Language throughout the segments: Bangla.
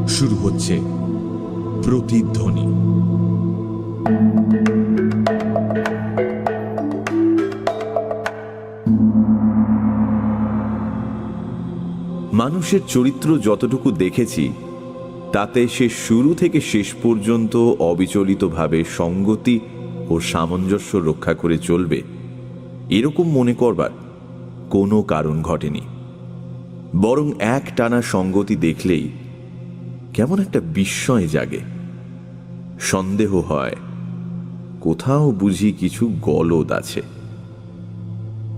শুরু হচ্ছে প্রতিধ্বনি। মানুষের চরিত্র যতটুকু দেখেছি তাতে সে শুরু থেকে শেষ পর্যন্ত অবিচলিতভাবে সঙ্গতি ও সামঞ্জস্য রক্ষা করে চলবে এরকম মনে করবার কোনো কারণ ঘটেনি। বরং এক টানা সঙ্গতি দেখলেই কেমন একটা বিস্ময় জাগে, সন্দেহ হয় কোথাও বুঝি কিছু গলদ আছে।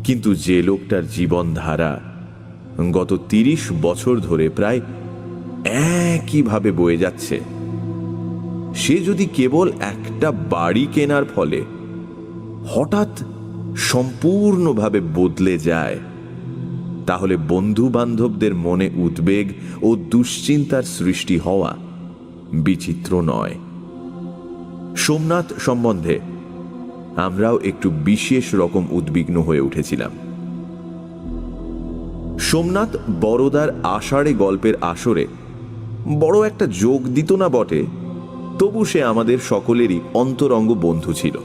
কিন্তু যে লোকটার জীবনধারা গত ৩০ বছর ধরে প্রায় একইভাবে বয়ে যাচ্ছে, সে যদি কেবল একটা বাড়ি কেনার ফলে হঠাৎ সম্পূর্ণভাবে বদলে যায়, তাহলে বন্ধু বান্ধবদের মনে উদ্বেগ ও দুশ্চিন্তার সৃষ্টি হওয়া বিচিত্র নয়। সোমনাথ সম্বন্ধে আমরাও একটু বিশেষ রকম উদ্বিগ্ন হয়ে উঠেছিলাম। সোমনাথ বড়দার আষাঢ়ে গল্পের আসরে বড় একটা যোগ দিত না বটে, তবু সে আমাদের সকলেরই অন্তরঙ্গ বন্ধু ছিল।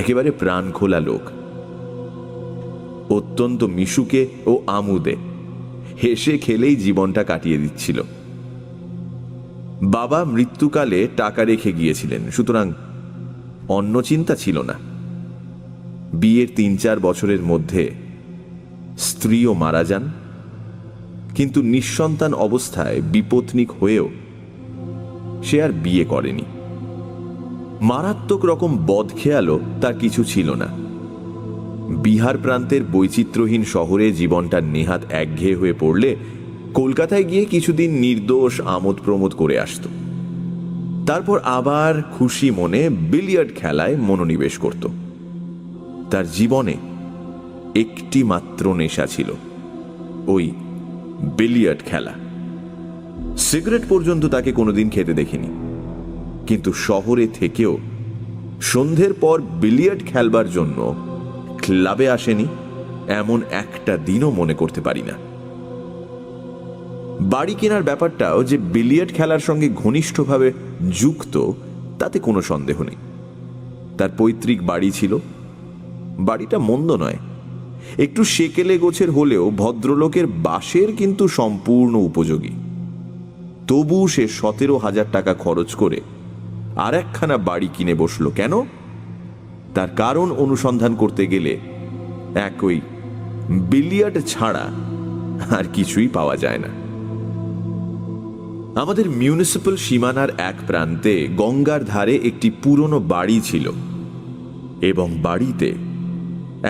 একেবারে প্রাণ খোলা লোক, অত্যন্ত মিশুকে ও আমোদে হেসে খেলেই জীবনটা কাটিয়ে দিচ্ছিল। বাবা মৃত্যুকালে টাকা রেখে গিয়েছিলেন, সুতরাং অন্য চিন্তা ছিল না। বিয়ের ৩-৪ বছরের মধ্যে স্ত্রীও মারা যান, কিন্তু নিঃসন্তান অবস্থায় বিপত্নিক হয়েও সে আর বিয়ে করেনি। মারাত্মক রকম বদখেয়ালও তার কিছু ছিল না। বিহার প্রান্তের বৈচিত্র্যহীন শহরে জীবনটা নেহাত একঘেয়ে হয়ে পড়লে কলকাতায় গিয়ে কিছুদিন নির্দোষ আমোদ প্রমোদ করে আসত। তারপর আবার খুশি মনে বিলিয়ার্ড খেলায় মনোনিবেশ করত। তার জীবনে একটি মাত্র নেশা ছিল, ওই বিলিয়ার্ড খেলা। সিগারেট পর্যন্ত তাকে কোনোদিন খেতে দেখিনি, কিন্তু শহরে থেকেও সন্ধ্যের পর বিলিয়ার্ড খেলবার জন্য ক্লাবে আসেনি এমন একটা দিনও মনে করতে পারি না। বাড়ি কেনার ব্যাপারটাও যে বিলিয়ার্ড খেলার সঙ্গে ঘনিষ্ঠভাবে যুক্ত তাতে কোনো সন্দেহ নেই। তার পৈতৃক বাড়ি ছিল, বাড়িটা মন্দ নয়, একটু সেকেলে গোছের হলেও ভদ্রলোকের বাসের কিন্তু সম্পূর্ণ উপযোগী। তবু সে ১৭,০০০ টাকা খরচ করে আর একখানা বাড়ি কিনে বসল কেন? তার কারণ অনুসন্ধান করতে গেলে একই বিলিয়ার্ড ছাড়া আর কিছুই পাওয়া যায় না। আমাদের মিউনিসিপ্যাল সীমানার এক প্রান্তে গঙ্গার ধারে একটি পুরনো বাড়ি ছিল, এবং বাড়িতে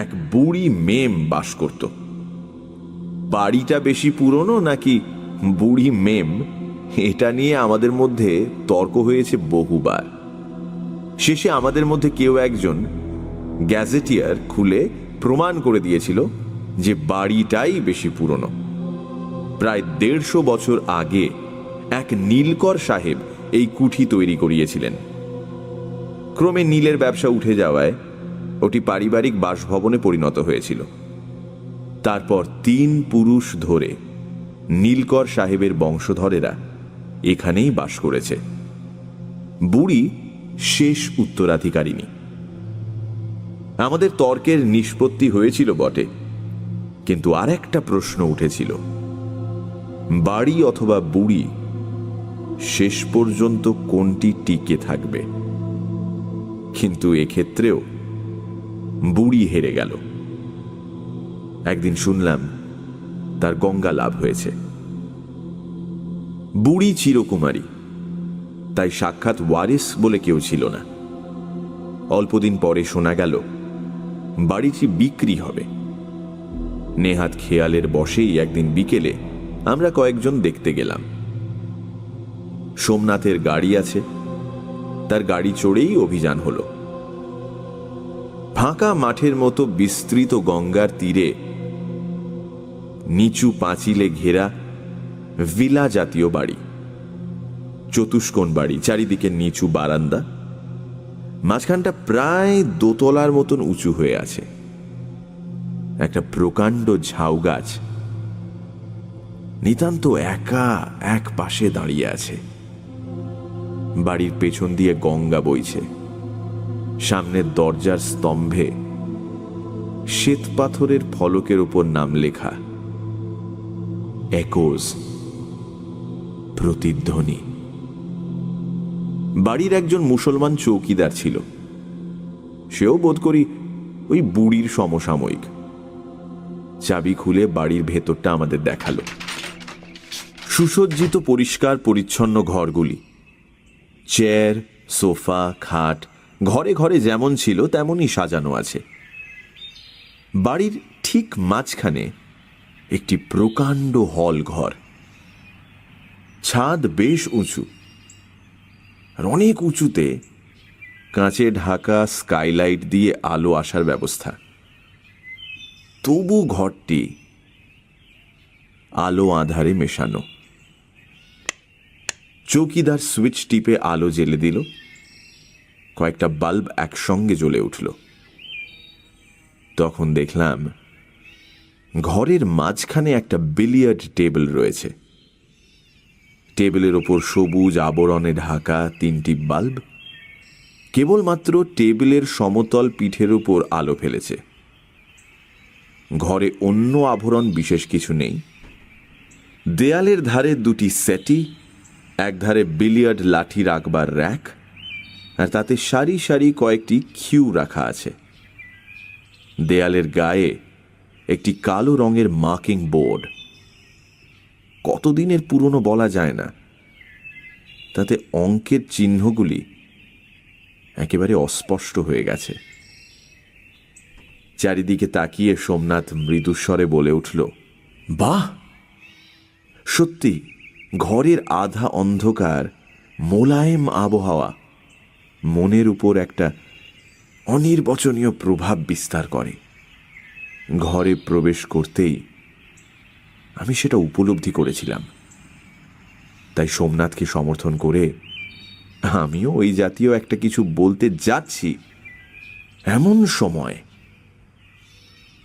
এক বুড়ি মেম বাস করত। বাড়িটা বেশি পুরনো নাকি বুড়ি মেম, এটা নিয়ে আমাদের মধ্যে তর্ক হয়েছে বহুবার। শেষে আমাদের মধ্যে কেউ একজন গ্যাজেটিয়ার খুলে প্রমাণ করে দিয়েছিল যে বাড়িটাই বেশি পুরনো। প্রায় ১৫০ বছর আগে এক নীলকর সাহেব এই কুঠি তৈরি করিয়েছিলেন। ক্রমে নীলের ব্যবসা উঠে যাওয়ায় ওটি পারিবারিক বাসভবনে পরিণত হয়েছিল। তারপর ৩ পুরুষ ধরে নীলকর সাহেবের বংশধরেরা এখানেই বাস করেছে। বুড়ি শেষ উত্তরাধিকারিণী। আমাদের তর্কের নিষ্পত্তি হয়েছিল বটে, কিন্তু আর একটা প্রশ্ন উঠেছিল, বাড়ি অথবা বুড়ি শেষ পর্যন্ত কোনটি টিকে থাকবে? কিন্তু এক্ষেত্রেও বুড়ি হেরে গেল। একদিন শুনলাম তার গঙ্গা লাভ হয়েছে। বুড়ি চিরকুমারী, তাই সাক্ষাৎ ওয়ারিস বলে কেউ ছিল না। অল্পদিন পরে শোনা গেল বাড়িটি বিক্রি হবে। নেহাত খেয়ালের বশেই একদিন বিকেলে আমরা কয়েকজন দেখতে গেলাম। সোমনাথের গাড়ি আছে, তার গাড়ি চড়েই অভিযান হলো। ফাঁকা মাঠের মতো বিস্তৃত গঙ্গার তীরে নিচু পাঁচিলে ঘেরা ভিলা জাতীয় বাড়ি, চতুষ্কোণ বাড়ি, চারিদিকে নিচু বারান্দা, মাঝখানটা প্রায় দোতলার মতন উঁচু হয়ে আছে। একটা প্রকাণ্ড ঝাউ গাছ নিতান্ত একা এক পাশে দাঁড়িয়ে আছে। বাড়ির পেছন দিয়ে গঙ্গা বইছে। সামনের দরজার স্তম্ভে শ্বেত পাথরের ফলকের উপর নাম লেখা, একোজ, প্রতিধ্বনি। বাড়ির একজন মুসলমান চৌকিদার ছিল। সেও বোধ করি ওই বুড়ির সমসাময়িক। চাবি খুলে বাড়ির ভেতরটা আমাদের দেখালো। সুসজ্জিত পরিষ্কার পরিচ্ছন্ন ঘরগুলি, চেয়ার, সোফা, খাট ঘরে ঘরে যেমন ছিল তেমনই সাজানো আছে। বাড়ির ঠিক মাঝখানে একটি প্রকাণ্ড হল ঘর। ছাদ বেশ উঁচু, আর অনেক উঁচুতে কাঁচে ঢাকা স্কাইলাইট দিয়ে আলো আসার ব্যবস্থা। তবু ঘরটি আলো আঁধারে মেশানো। চৌকিদার সুইচ টিপে আলো জ্বেলে দিল। কয়েকটা বাল্ব একসঙ্গে জ্বলে উঠল। তখন দেখলাম ঘরের মাঝখানে একটা বিলিয়ার্ড টেবিল রয়েছে। টেবিলের ওপর সবুজ আবরণে ঢাকা 3টি বাল্ব কেবলমাত্র টেবিলের সমতল পিঠের উপর আলো ফেলেছে। ঘরে অন্য আভরণ বিশেষ কিছু নেই। দেয়ালের ধারে 2টি সেটি, এক ধারে বিলিয়ার্ড লাঠি রাখবার র্যাক, আর তাতে সারি সারি কয়েকটি কিউ রাখা আছে। দেয়ালের গায়ে একটি কালো রঙের মার্কিং বোর্ড। কতদিনের পুরনো বলা যায় না। তাতে অঙ্কের চিহ্নগুলি একেবারে অস্পষ্ট হয়ে গেছে। চারিদিকে তাকিয়ে সোমনাথ মৃদুস্বরে বলে উঠল, বাহ! সত্যি ঘরের আধা অন্ধকার মোলায়েম আবহাওয়া মনের উপর একটা অনির্বচনীয় প্রভাব বিস্তার করে। ঘরে প্রবেশ করতেই আমি সেটা উপলব্ধি করেছিলাম। তাই সোমনাথকে সমর্থন করে আমিও ওই জাতীয় একটা কিছু বলতে যাচ্ছি, এমন সময়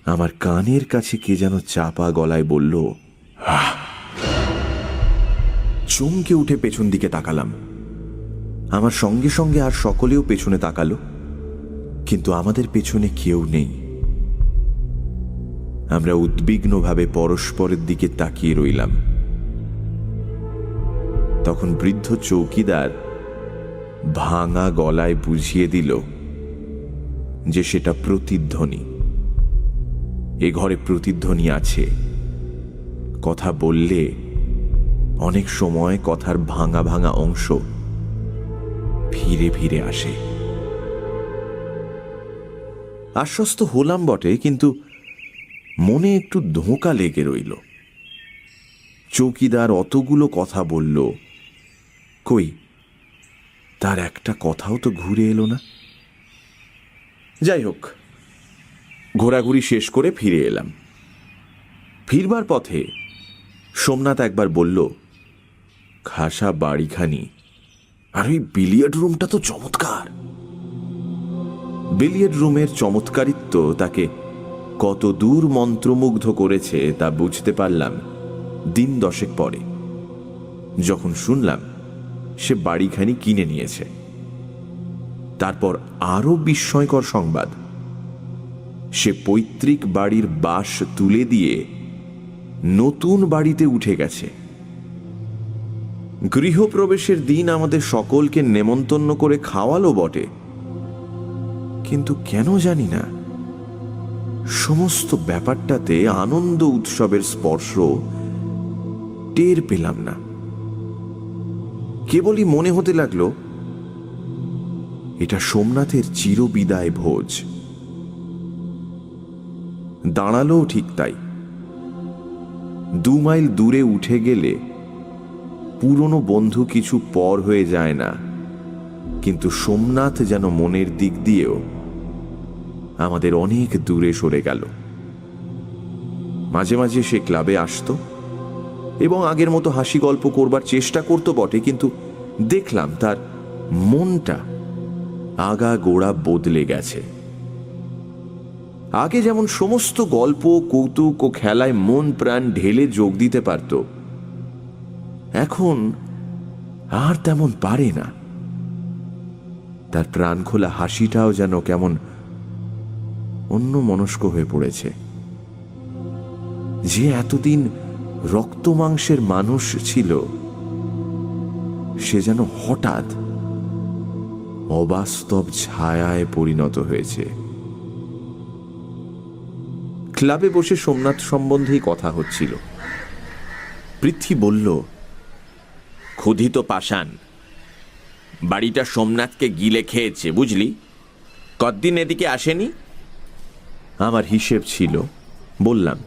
আমার কানের কাছে কে যেন চাপা গলায় বলল, চমকে উঠে পেছন দিকে তাকালাম। আমার সঙ্গে সঙ্গে আর সকলেও পেছনে তাকালো, কিন্তু আমাদের পেছনে কেউ নেই। আমরা উদ্বিগ্নভাবে পরস্পরের দিকে তাকিয়ে রইলাম। তখন বৃদ্ধ চৌকিদার ভাঙা গলায় বুঝিয়ে দিল যে সেটা প্রতিধ্বনি। এ ঘরে প্রতিধ্বনি আছে। কথা বললে অনেক সময় কথার ভাঙা ভাঙা অংশ ফিরে ফিরে আসে। আশ্বস্ত হলাম বটে, কিন্তু মনে একটু ধোঁকা লেগে রইল। চৌকিদার অতগুলো কথা বলল, কই তার একটা কথাও তো ঘুরে এলো না। যাই হোক, ঘোরাঘুরি শেষ করে ফিরে এলাম। ফিরবার পথে সোমনাথ একবার বলল, খাসা বাড়িখানি, আর ওই বিলিয়ার্ড রুমটা তো চমৎকার। বিলিয়ার্ড রুমের চমৎকারিত্ব তাকে কত দূর মন্ত্রমুগ্ধ করেছে তা বুঝতে পারলাম দিন 10 পরে, যখন শুনলাম সে বাড়িখানি কিনে নিয়েছে। তারপর আরো বিস্ময়কর সংবাদ, সে পৈতৃক বাড়ির বাস তুলে দিয়ে নতুন বাড়িতে উঠে গেছে। গৃহপ্রবেশের দিন আমাদের সকলকে নেমন্তন্ন করে খাওয়ালো বটে, কিন্তু কেন জানি না সমস্ত ব্যাপারটাতে আনন্দ উৎসবের স্পর্শ টের পেলাম না। কেবলই মনে হতে লাগলো এটা সোমনাথের চিরবিদায় ভোজ। দাঁড়ালো ঠিক তাই। 2 মাইল দূরে উঠে গেলে পুরনো বন্ধু কিছু পর হয়ে যায় না, কিন্তু সোমনাথ যেন মনের দিক দিয়েও আমাদের অনেক দূরে সরে গেল। মাঝে মাঝে সে ক্লাবে আসতো এবং আগের মতো হাসি গল্প করবার চেষ্টা করতো বটে, কিন্তু দেখলাম তার মনটা আগা গোড়া বদলে গেছে। আগে যেমন সমস্ত গল্প, কৌতুক ও খেলায় মন প্রাণ ঢেলে যোগ দিতে পারত, এখন আর তেমন পারে না। তার প্রাণ খোলা হাসিটাও যেন কেমন অন্য মনস্ক হয়ে পড়েছে। যে এতদিন রক্ত মাংসের মানুষ ছিল, সে যেন হঠাৎ অবাস্তব ছায়ায় পরিণত হয়েছে। ক্লাবে বসে সোমনাথ সম্বন্ধেই কথা হচ্ছিল। পৃথ্বী বলল, ক্ষুধিত পাষাণ বাড়িটা সোমনাথকে গিলে খেয়েছে, বুঝলি? কতদিন এদিকে আসেনি? আমার হিসেব ছিল। বললাম,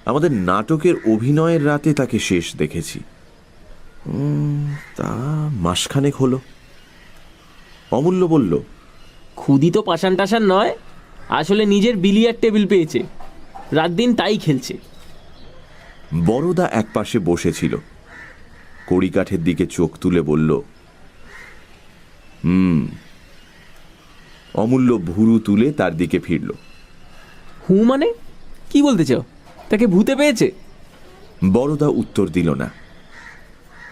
আমাদের নাটকের অভিনয়ের রাতে তাকে শেষ দেখেছি। তা মাসখানেক হলো। অমূল্য বলল, ক্ষুদিত পাষাণ টাষাণ নয়, আসলে নিজের বিলিয়ার্ড টেবিল পেয়েছে, রাত দিন তাই খেলছে। বড়দা একপাশে বসেছিল, কড়িকাঠের দিকে চোখ তুলে বলল, অমূল্য ভুরু তুলে তার দিকে ফিরল। হু মানে কি বলতে চাও? তাকে ভূতে পেয়েছে? বড়দা উত্তর দিল না,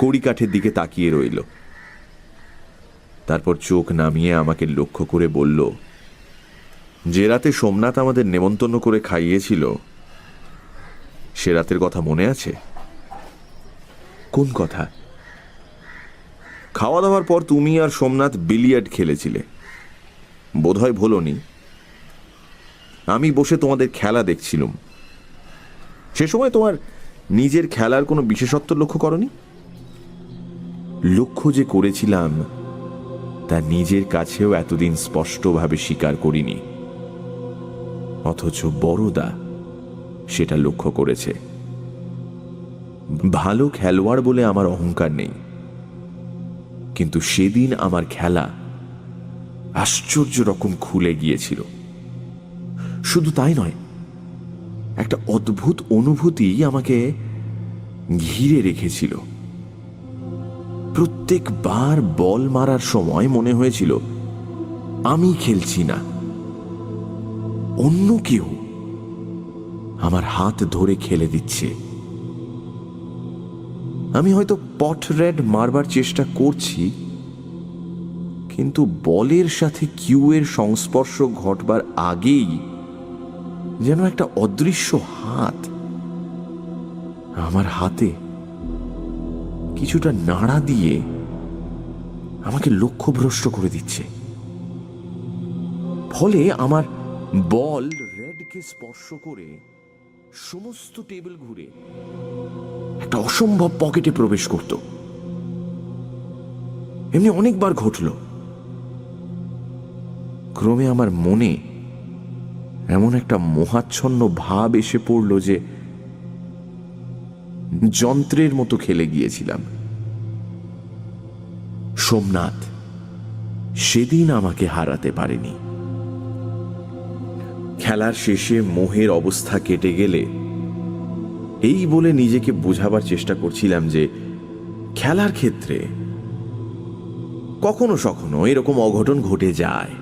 কড়িকাঠের দিকে তাকিয়ে রইল। তারপর চোখ নামিয়ে আমাকে লক্ষ্য করে বলল, যে রাতে সোমনাথ আমাদের নেমন্তন্ন করে খাইয়েছিল, সে রাতের কথা মনে আছে? কোন কথা? খাওয়া দাওয়ার পর তুমি আর সোমনাথ বিলিয়ার্ড খেলেছিলে, বোধহয় ভোলনি। আমি বসে তোমাদের খেলা দেখছিলাম। সে সময় তোমার নিজের খেলার কোনো বিশেষত্ব লক্ষ্য করনি? লক্ষ্য যে করেছিলাম তা নিজের কাছেও এতদিন স্পষ্টভাবে স্বীকার করিনি, অথচ বড়দা সেটা লক্ষ্য করেছে। ভালো খেলোয়াড় বলে আমার অহংকার নেই, কিন্তু সেদিন আমার খেলা আশ্চর্য রকম খুলে গিয়েছিল। শুধু তাই নয়, একটা অদ্ভুত অনুভূতি আমাকে ঘিরে রেখেছিল। প্রত্যেকবার বল মারার সময় মনে হয়েছিল আমি খেলছি না, অন্য কেউ আমার হাত ধরে খেলে দিচ্ছে। আমি হয়তো পট রেড মারবার চেষ্টা করছি, কিন্তু বলের সাথে কিউয়ের সংস্পর্শ ঘটবার আগেই যেন একটা অদৃশ্য হাত আমার হাতে কিছুটা নাড়া দিয়ে আমাকে লক্ষ্যভ্রষ্ট করে দিচ্ছে। ফলে আমার বল রেডকে স্পর্শ করে সমস্ত টেবিল ঘুরে একটা অসম্ভব পকেটে প্রবেশ করত। এমনি অনেকবার ঘটল। ক্রমে আমার মনে এমন একটা মোহাচ্ছন্ন ভাব এসে পড়ল যে যন্ত্রের মতো খেলে গিয়েছিলাম। সোমনাথ সেদিন আমাকে হারাতে পারেনি। খেলার শেষে মোহের অবস্থা কেটে গেলে এই বলে নিজেকে বোঝাবার চেষ্টা করছিলাম যে খেলার ক্ষেত্রে কখনো সখনো এরকম অঘটন ঘটে যায়।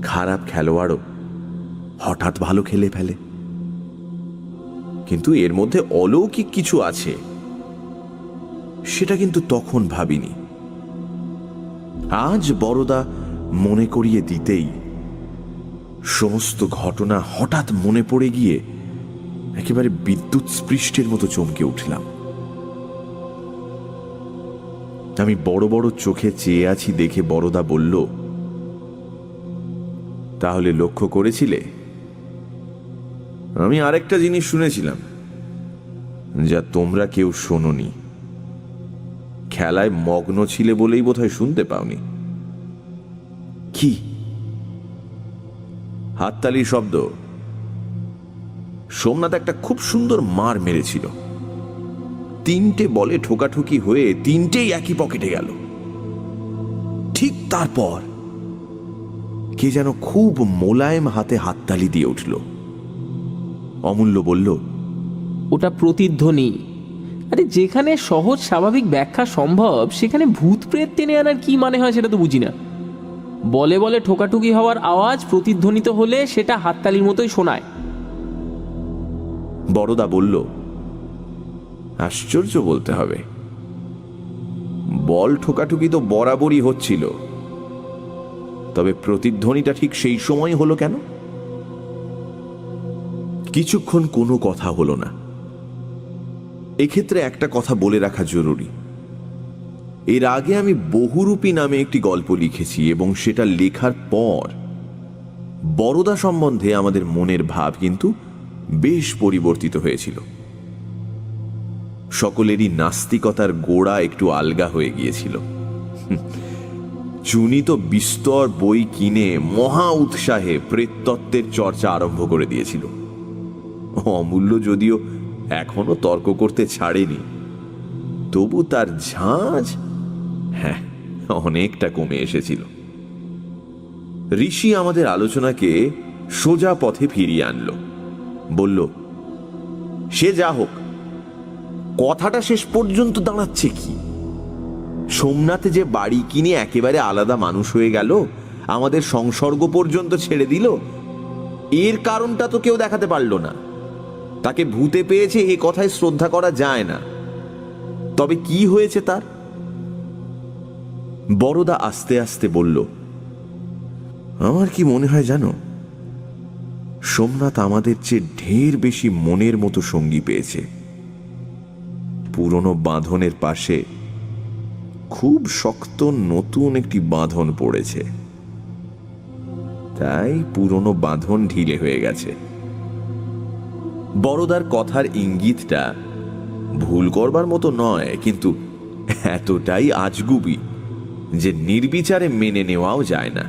খারাপ খেলোয়াড়ও হঠাৎ ভালো খেলে ফেলে, কিন্তু এর মধ্যে অলৌকিক কিছু আছে সেটা কিন্তু তখন ভাবিনি। আজ বড়দা মনে করিয়ে দিতেই সমস্ত ঘটনা হঠাৎ মনে পড়ে গিয়ে একেবারে বিদ্যুৎ স্পৃষ্টের মতো চমকে উঠলাম। আমি বড় বড় চোখে চেয়ে আছি দেখে বড়দা বলল, তাহলে লক্ষ্য করেছিলে? আমি আরেকটা জিনিস শুনেছিলাম যা তোমরা কেউ শোনোনি। খেলায় মগ্ন ছিলে বলেই বোধহয় শুনতে পাওনি। কি? হাততালির শব্দ। সোমনাথ একটা খুব সুন্দর মার মেরেছিল। 3টে বলে ঠোকাঠুকি হয়ে 3টেই একই পকেটে গেল। ঠিক তারপর কে যেন খুব মোলায়েম হাতে হাততালি দিয়ে উঠল। অমূল্য বলল, ওটা প্রতিধ্বনি। আরে যেখানে সহজ স্বাভাবিক ব্যাখ্যা সম্ভব সেখানে ভূত প্রেত টেনে আনার কি মানে হয় সেটা তো বুঝি না। বলে বলে ঠোকাঠুকি হওয়ার আওয়াজ প্রতিধ্বনিত হলে সেটা হাততালির মতোই শোনায়। বড়দা বলল, আশ্চর্য বলতে হবে। বল ঠোকাঠুকি তো বরাবরই হচ্ছিল, তবে প্রতিধ্বনিটা ঠিক সেই সময় হলো কেন? কিছুক্ষণ কোনো কথা হলো না। এক্ষেত্রে একটা কথা বলে রাখা জরুরি। এর আগে আমি বহুরূপী নামে একটি গল্প লিখেছি, এবং সেটা লেখার পর বরদা সম্বন্ধে আমাদের মনের ভাব কিন্তু বেশ পরিবর্তিত হয়েছিল। সকলেরই নাস্তিকতার গোড়া একটু আলগা হয়ে গিয়েছিল। চুনি তো বিস্তর বই কিনে মহা উৎসাহে প্রেততত্ত্বের চর্চা আরম্ভ করে দিয়েছিল। অমূল্য যদিও এখনো তর্ক করতে ছাড়েনি, তবু তার ঝাঁজ অনেকটা কমে এসেছিল। ঋষি আমাদের আলোচনাকে সোজা পথে ফিরিয়ে আনলো। বলল, সে যা হোক, কথাটা শেষ পর্যন্ত দাঁড়াচ্ছে কি? সোমনাথে যে বাড়ি কিনে একেবারে আলাদা মানুষ হয়ে গেল, আমাদের সংসর্গ পর্যন্ত ছেড়ে দিল, এর কারণটা তো কেউ দেখাতে পারল না। তাকে ভূতে পেয়েছে এ কথায় শ্রদ্ধা করা যায় না, তবে কি হয়েছে তার? বড়দা আস্তে আস্তে বলল, আমার কি মনে হয় জানো, সোমনাথ আমাদের চেয়ে ঢের বেশি মনের মতো সঙ্গী পেয়েছে। পুরনো বাঁধনের পাশে খুব শক্ত নতুন একটি বাঁধন পড়েছে, তাই পুরনো বাঁধন ঢিলে হয়ে গেছে। বড়দার কথার ইঙ্গিতটা ভুল করবার মতো নয়, কিন্তু এতটাই আজগুবি যে নির্বিচারে মেনে নেওয়াও যায় না।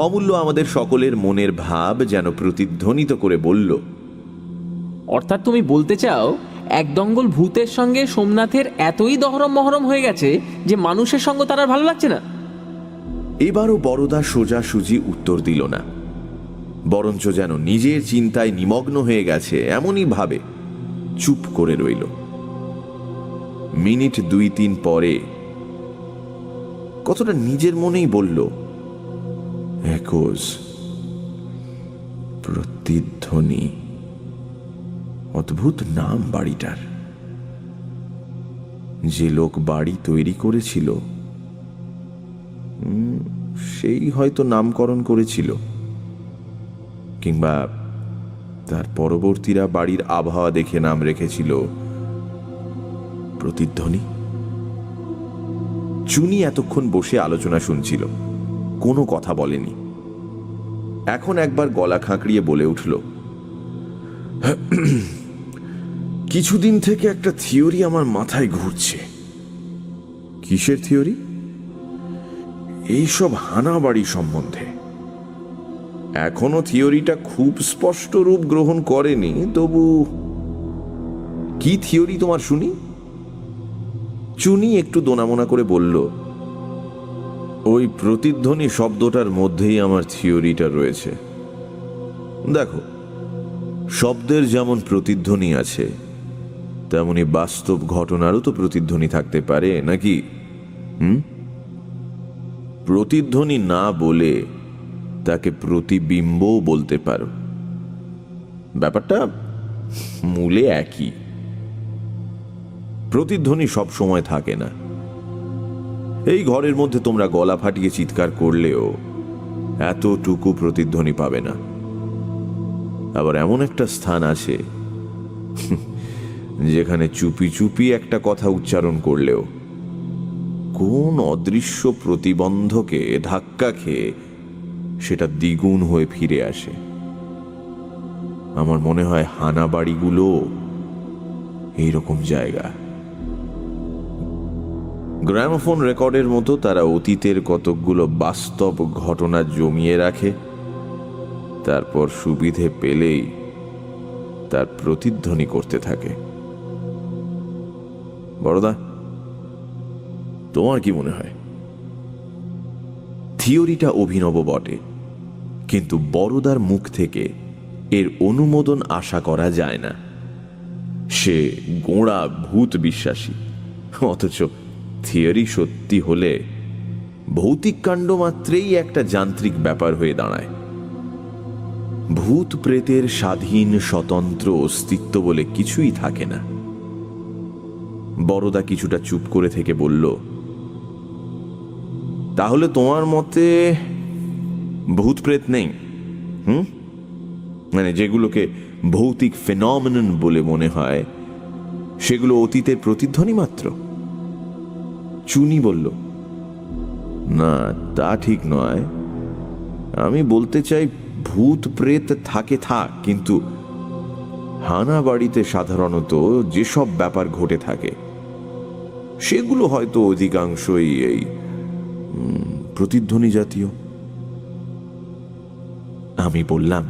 অমূল্য আমাদের সকলের মনের ভাব যেন প্রতিধ্বনিত করে বলল, অর্থাৎ তুমি বলতে চাও এক দঙ্গল ভূতের সঙ্গে সোমনাথের এতই দহরম মহরম হয়ে গেছে যে মানুষের সঙ্গ তার আর ভালো লাগছে না? এবারও বড়দা সোজাসুজি উত্তর দিল না, বরঞ্চ যেন নিজের চিন্তায় নিমগ্ন হয়ে গেছে এমনই ভাবে চুপ করে রইল। মিনিট 2-3 পরে কতটা নিজের মনেই বলল, একোজ, প্রতিধ্বনি, অদ্ভুত নাম বাড়িটার। যে লোক বাড়ি তৈরি করেছিল সেই হয়তো নামকরণ করেছিল, কিংবা তার পরবর্তীরা বাড়ির আবহাওয়া দেখে নাম রেখেছিল প্রতিধ্বনি। চুনি এতক্ষণ বসে আলোচনা শুনছিল, কোনো কথা বলেনি। এখন একবার গলা খাঁকড়িয়ে বলে উঠল, কিছুদিন থেকে একটা থিওরি আমার মাথায় ঘুরছে। কিসের থিওরি? এইসব হানাবাড়ি সম্বন্ধে। এখনো থিওরিটা খুব স্পষ্ট রূপ গ্রহণ করেনি, তবু কি থিওরি তোমার শুনি? চুনি একটু দোনামোনা করে বলল, ওই প্রতিধ্বনি শব্দটার মধ্যেই আমার থিওরিটা রয়েছে। দেখো, শব্দের যেমন প্রতিধ্বনি আছে, তেমনি বাস্তব ঘটনারও তো প্রতিধ্বনি থাকতে পারে, নাকি? প্রতিধ্বনি না বলে তাকে প্রতিবিম্বও বলতে পারো। ব্যাপারটা মূলে একই। প্রতিধ্বনি সব সময় থাকে না। এই ঘরের মধ্যে তোমরা গলা ফাটিয়ে চিৎকার করলেও এতটুকু প্রতিধ্বনি পাবে না। আবার এমন একটা স্থান আছে যেখানে চুপি চুপি একটা কথা উচ্চারণ করলেও কোন অদৃশ্য প্রতিবন্ধকে ধাক্কা খেয়ে সেটা দ্বিগুণ হয়ে ফিরে আসে। আমার মনে হয় হানাবাড়িগুলো এইরকম জায়গা। গ্রামোফোন রেকর্ডের মতো তারা অতীতের কতকগুলো বাস্তব ঘটনা জমিয়ে রাখে, তারপর সুবিধে পেলেই তার প্রতিধ্বনি করতে থাকে। বড়দা, তোমার কি মনে হয়? থিওরিটা অভিনব বটে, কিন্তু বড়দার মুখ থেকে এর অনুমোদন আশা করা যায় না। সে গোঁড়া ভূত বিশ্বাসী, অথচ থিওরি সত্যি হলে ভৌতিক কাণ্ড মাত্রেই একটা যান্ত্রিক ব্যাপার হয়ে দাঁড়ায়। ভূত প্রেতের স্বাধীন স্বতন্ত্র অস্তিত্ব বলে কিছুই থাকে না। বড়দা কিছুটা চুপ করে থেকে বলল, তাহলে তোমার মতে ভূত প্রেত নেই? মানে যেগুলোকে ভৌতিক ফেনমেনন বলে মনে হয় সেগুলো অতীতের প্রতিধ্বনি মাত্র? চুনি বলল, না, তা ঠিক নয়। আমি বলতে চাই ভূত প্রেত থাকে থাক, কিন্তু হানা বাড়িতে সাধারণত যেসব ব্যাপার ঘটে থাকে সেগুলো হয়তো অধিকাংশই এই প্রতিধ্বনি জাতীয়। আমি বললাম,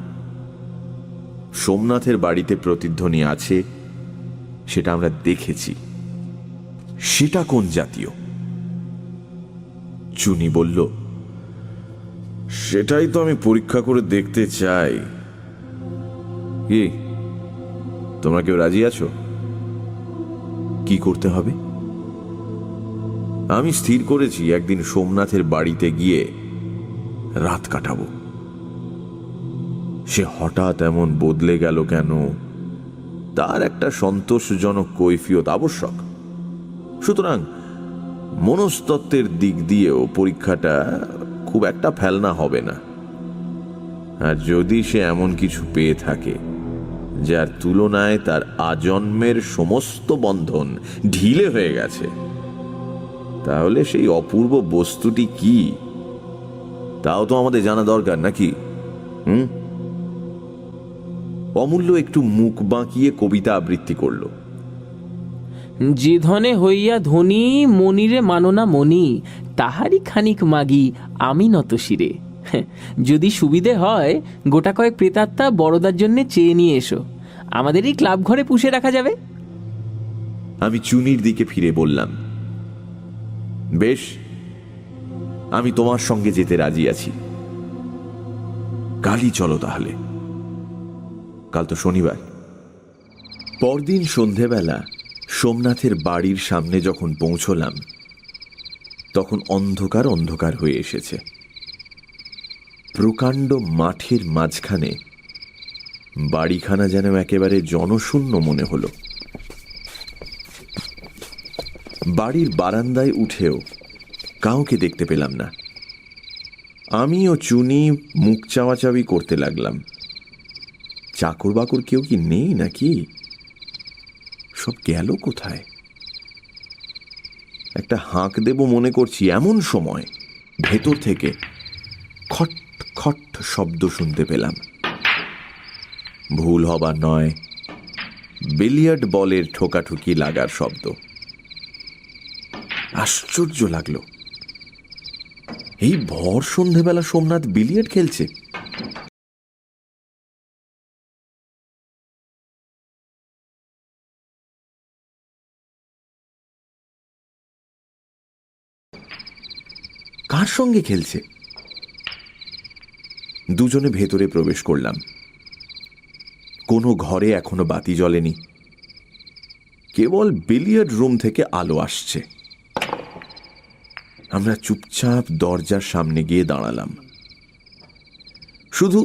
সোমনাথের বাড়িতে প্রতিধ্বনি আছে, সেটা আমরা দেখেছি। সেটা কোন জাতীয়? চুনি বলল, সেটাই তো আমি পরীক্ষা করে দেখতে চাই। কি, তোমরা কেউ রাজি আছো? কি করতে হবে? আমি স্থির করেছি একদিন সোমনাথের বাড়িতে গিয়ে রাত কাটাবো। সে হঠাৎ এমন বদলে গেল কেন, তার একটা সন্তোষজনক কৈফিয়ত আবশ্যক। সুতরাং মনস্তত্ত্বের দিক দিয়েও পরীক্ষাটা খুব একটা ফেলনা হবে না। আর যদি সে এমন কিছু পেয়ে থাকে যার তুলনায় তার আজন্মের সমস্ত বন্ধন ঢিলে হয়ে গেছে, তাহলে সেই অপূর্ব বস্তুটি কি তাও তো আমাদের জানা দরকার, নাকি? অমূল্য একটু মুখ বাঁকিয়ে কবিতা আবৃত্তি করল। যে ধনে হইয়া ধনী, মনিরে মাননা মনি, তাহারই খানিক মাগি আমি নত শিরে। যদি সুবিধে হয় গোটা কয়েক প্রেতাত্মা বড়দার জন্য চেয়ে নিয়ে এসো, আমাদের এই ক্লাব ঘরে পুষে রাখা যাবে। আমি চুনির দিকে ফিরে বললাম, বেশ, আমি তোমার সঙ্গে যেতে রাজি আছি। কালই চলো তাহলে। কাল তো শনিবার। পরদিন সন্ধেবেলা সোমনাথের বাড়ির সামনে যখন পৌঁছলাম, তখন অন্ধকার অন্ধকার হয়ে এসেছে। প্রকাণ্ড মাঠের মাঝখানে বাড়িখানা যেন একেবারে জনশূন্য মনে হলো। বাড়ির বারান্দায় উঠেও কাউকে দেখতে পেলাম না। আমি ও চুনি মুখ চাওয়াচাওয়ি করতে লাগলাম। চাকর বাকর কেউ কি নেই নাকি? সব গেল কোথায়? একটা হাঁক দেব মনে করছি, এমন সময় ভেতর থেকে খট খট শব্দ শুনতে পেলাম। ভুল হবার নয়, বিলিয়ার্ড বলের ঠোকাঠুকি লাগার শব্দ। আশ্চর্য লাগলো, এই ভর সন্ধেবেলা সোমনাথ বিলিয়ার্ড খেলছে। কার সঙ্গে খেলছে? দুজনে ভেতরে প্রবেশ করলাম। কোনো ঘরে এখনো বাতি জ্বলেনি, কেবল বিলিয়ার্ড রুম থেকে আলো আসছে। আমরা চুপচাপ দরজার সামনে গিয়ে দাঁড়ালাম। শুধু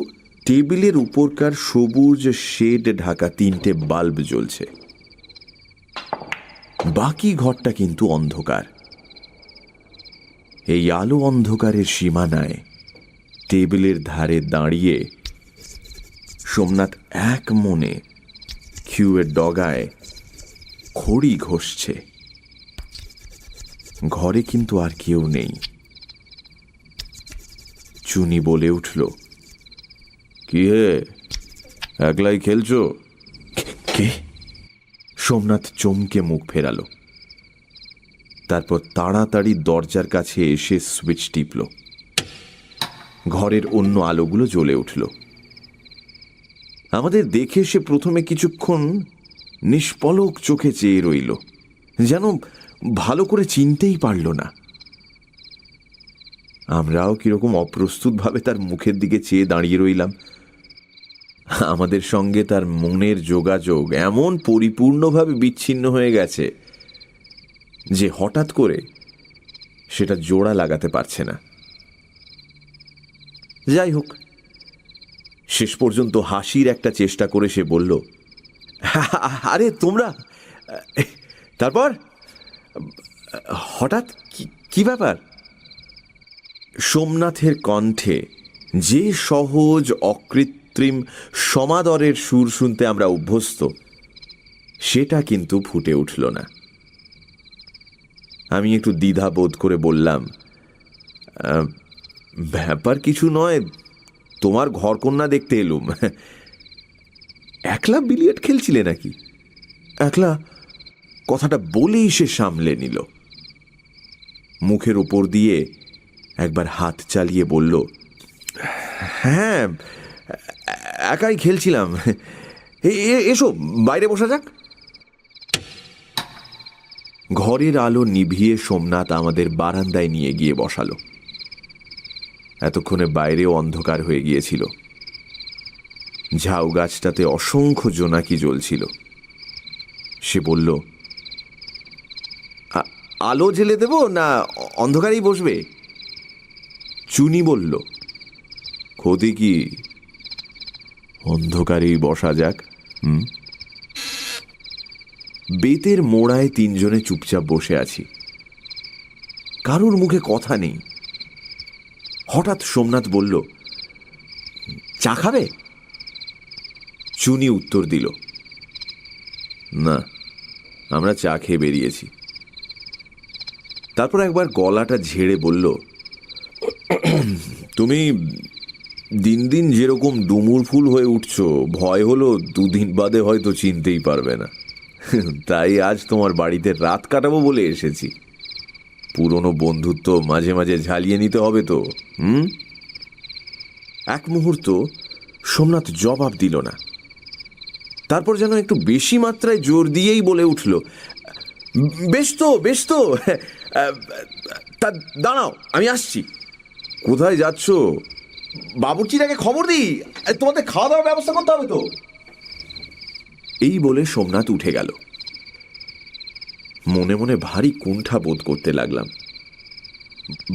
টেবিলের উপরকার সবুজ শেড ঢাকা 3টে বাল্ব জ্বলছে। বাকি ঘরটা কিন্তু অন্ধকার। এই আলো অন্ধকারের সীমানায় টেবিলের ধারে দাঁড়িয়ে সোমনাথ এক মনে কিউয়ের ডগায় খড়ি ঘষছে। ঘরে কিন্তু আর কেউ নেই। চুনি বলে উঠল, কি হে, একলাই খেলছো? কে? সোমনাথ চমকে মুখ ফেরালো। তারপর তাড়াতাড়ি দরজার কাছে এসে সুইচ টিপল। ঘরের অন্য আলোগুলো জ্বলে উঠল। আমাদের দেখে সে প্রথমে কিছুক্ষণ নিষ্পলক চোখে চেয়ে রইল, যেন ভালো করে চিনতেই পারল না। আমরাও কিরকম অপ্রস্তুতভাবে তার মুখের দিকে চেয়ে দাঁড়িয়ে রইলাম। আমাদের সঙ্গে তার মনের যোগাযোগ এমন পরিপূর্ণভাবে বিচ্ছিন্ন হয়ে গেছে যে হঠাৎ করে সেটা জোড়া লাগাতে পারছে না। যাই হোক, শেষ পর্যন্ত হাসির একটা চেষ্টা করে সে বলল, আরে তোমরা, তারপর হঠাৎ কি ব্যাপার? সোমনাথের কণ্ঠে যে সহজ অকৃত্রিম সমাদরের সুর শুনতে আমরা অভ্যস্ত, সেটা কিন্তু ফুটে উঠল না। আমি একটু দ্বিধা বোধ করে বললাম, ব্যাপার কিছু নয়, তোমার ঘরকন্যা দেখতে এলুম। একলা বিলিয়ার্ড খেলছিলে নাকি? একলা কথাটা বলেই সে সামলে নিল। মুখের উপর দিয়ে একবার হাত চালিয়ে বলল, হ্যাঁ, একাই খেলছিলাম। এসো বাইরে বসা যাক। ঘরের আলো নিভিয়ে সোমনাথ আমাদের বারান্দায় নিয়ে গিয়ে বসালো। এতক্ষণে বাইরেও অন্ধকার হয়ে গিয়েছিল। ঝাউ গাছটাতে অসংখ্য জোনাকি জ্বলছিল। সে বলল, আলো জ্বেলে দেব না অন্ধকারেই বসবে? চুনি বলল, ক্ষতি কি, অন্ধকারেই বসা যাক। বেতের মোড়ায় তিনজনে চুপচাপ বসে আছি, কারুর মুখে কথা নেই। হঠাৎ সোমনাথ বলল, চা খাবে? চুনি উত্তর দিল, না, আমরা চা খেয়ে বেরিয়েছি। তারপর একবার গলাটা ঝেড়ে বলল, তুমি দিন দিন যেরকম ডুমুর ফুল হয়ে উঠছ, ভয় হলো দুদিন বাদে হয়তো চিনতেই পারবে না। তাই আজ তোমার বাড়িতে রাত কাটাবো বলে এসেছি। পুরনো বন্ধুত্ব মাঝে মাঝে ঝালিয়ে নিতে হবে তো। এক মুহূর্ত সোমনাথ জবাব দিল না। তারপর যেন একটু বেশি মাত্রায় জোর দিয়েই বলে উঠল, বেশ তো, বেশ তো, তা দাঁড়াও, আমি আসছি। কোথায় যাচ্ছ? বাবুর্চিটাকে খবর দিই, তোমাদের খাওয়া দাওয়ার ব্যবস্থা করতে হবে তো। এই বলে সোমনাথ উঠে গেল। মনে মনে ভারী কুণ্ঠা বোধ করতে লাগলাম।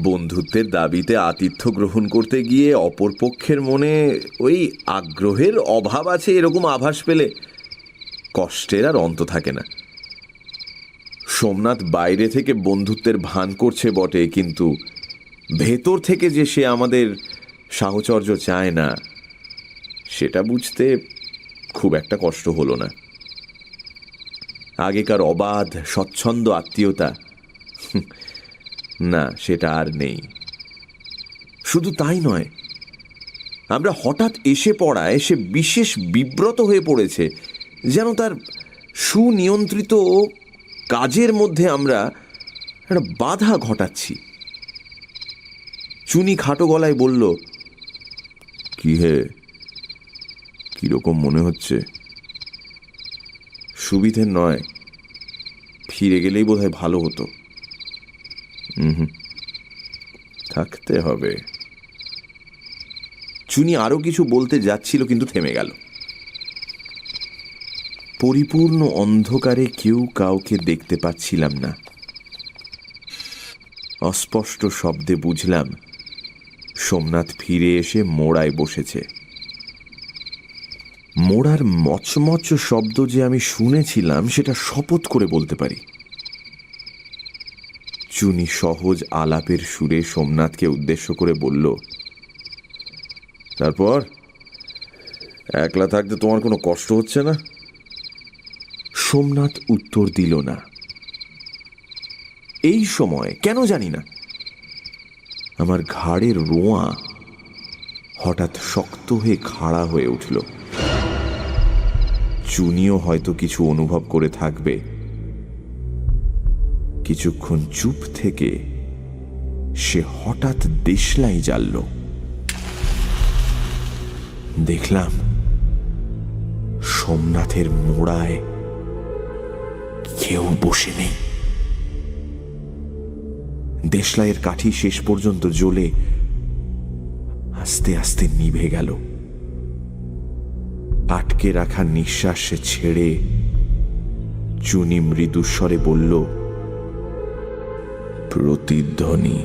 বন্ধুত্বের দাবিতে আতিথ্য গ্রহণ করতে গিয়ে অপরপক্ষের মনে ওই আগ্রহের অভাব আছে এরকম আভাস পেলে কষ্টের আর অন্ত থাকে না। সোমনাথ বাইরে থেকে বন্ধুত্বের ভান করছে বটে, কিন্তু ভেতর থেকে যে সে আমাদের সাহচর্য চায় না, সেটা বুঝতে খুব একটা কষ্ট হলো না। আগেকার অবাধ স্বচ্ছন্দ আত্মীয়তা, না, সেটা আর নেই। শুধু তাই নয়, আমরা হঠাৎ এসে পড়ায় সে বিশেষ বিব্রত হয়ে পড়েছে, যেন তার সুনিয়ন্ত্রিত কাজের মধ্যে আমরা একটা বাধা ঘটাচ্ছি। চুনি খাটো গলায় বলল, কি হে, কিরকম মনে হচ্ছে? সুবিধের নয়, ফিরে গেলেই বোধহয় ভালো হতো। থাকতে হবে। চুনি আরো কিছু বলতে যাচ্ছিল, কিন্তু থেমে গেল। পরিপূর্ণ অন্ধকারে কেউ কাউকে দেখতে পাচ্ছিলাম না। অস্পষ্ট শব্দে বুঝলাম সোমনাথ ফিরে এসে মোড়ায় বসেছে। মোড়ার মচমচ শব্দ যে আমি শুনেছিলাম, সেটা শপথ করে বলতে পারি। চুনি সহজ আলাপের সুরে সোমনাথকে উদ্দেশ্য করে বলল, তারপর একলা থাকতে তোমার কোনো কষ্ট হচ্ছে না? সোমনাথ উত্তর দিল না। এই সময় কেন জানি না আমার ঘাড়ের রোঁয়া হঠাৎ শক্ত হয়ে খাড়া হয়ে উঠল। চুনিও হয়তো কিছু অনুভব করে থাকবে। কিছুক্ষণ চুপ থেকে সে হঠাৎ দেশলাই জ্বালল। দেখলাম সোমনাথের মোড়ায় কেউ বসে নেই। দেশলাইয়ের কাঠি শেষ পর্যন্ত জ্বলে আস্তে আস্তে নিভে গেল। আটকে রাখা নিঃশ্বাস ছেড়ে চুনি মৃদুস্বরে বলল, প্রতিধ্বনি।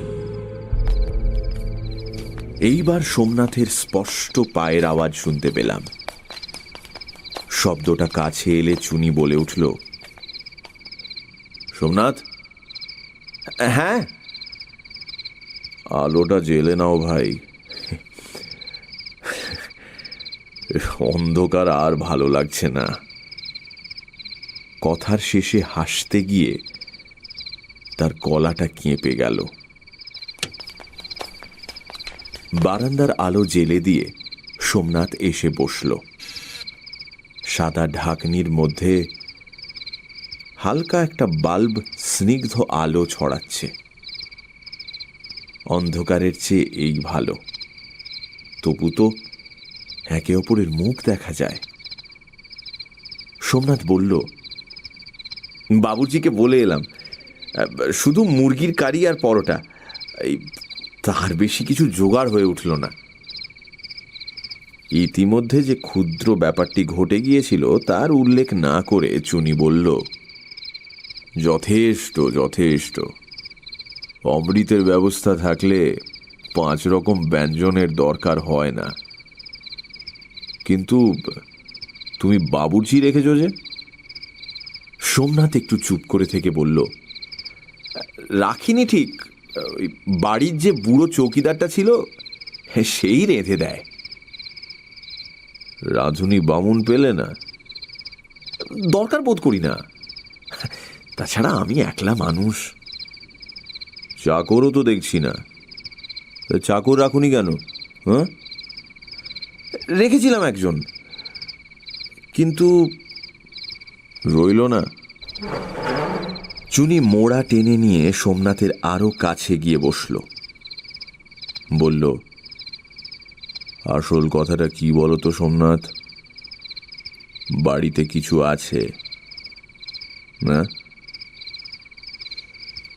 এইবার সোমনাথের স্পষ্ট পায়ের আওয়াজ শুনতে পেলাম। শব্দটা কাছে এলে চুনি বলে উঠল, সোমনাথ, হ্যাঁ, আলোটা জেলে নাও ভাই, অন্ধকার আর ভালো লাগছে না। কথার শেষে হাসতে গিয়ে তার গলাটা কেঁপে গেল। বারান্দার আলো জেলে দিয়ে সোমনাথ এসে বসল। সাদা ঢাকনির মধ্যে হালকা একটা বাল্ব স্নিগ্ধ আলো ছড়াচ্ছে। অন্ধকারের চেয়ে এই ভালো, তবু তো একে অপরের মুখ দেখা যায়। সোমনাথ বলল, বাবুর্চিকে বলে এলাম, শুধু মুরগির কারি আর পরোটা, তার বেশি কিছু জোগাড় হয়ে উঠল না। ইতিমধ্যে যে ক্ষুদ্র ব্যাপারটি ঘটে গিয়েছিল তার উল্লেখ না করে চুনি বলল, যথেষ্ট যথেষ্ট, অমৃতের ব্যবস্থা থাকলে 5 রকম ব্যঞ্জনের দরকার হয় না। কিন্তু তুমি বাবুর্চি রেখেছ যে? সোমনাথ একটু চুপ করে থেকে বলল, রাখিনি ঠিক, বাড়ির যে বুড়ো চৌকিদারটা ছিল সেই রেঁধে দেয়। রাঁধুনি বামুন পেলে না? দরকার বোধ করি না, তাছাড়া আমি একলা মানুষ। চাকরও তো দেখছি না, চাকর রাখুনি কেন? হ্যাঁ, রেখেছিলাম একজন, কিন্তু রইল না। চুনি মোড়া টেনে নিয়ে সোমনাথের আরো কাছে গিয়ে বসল। বলল, আসল কথাটা কি বলো তো সোমনাথ, বাড়িতে কিছু আছে না?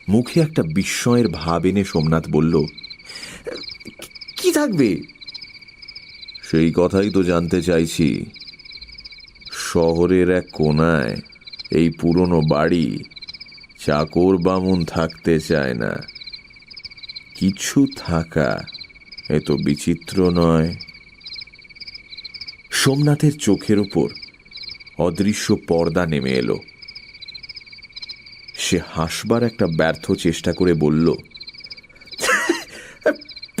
মুখে একটা বিস্ময়ের ভাব এনে সোমনাথ বলল, কি থাকবে? সেই কথাই তো জানতে চাইছি। শহরের এক কোনায় এই পুরনো বাড়ি, চাকর বামুন থাকতে চায় না। কিছু থাকা এত বিচিত্র নয়। সোমনাথের চোখের উপর অদৃশ্য পর্দা নেমে এলো। সে হাসবার একটা ব্যর্থ চেষ্টা করে বলল,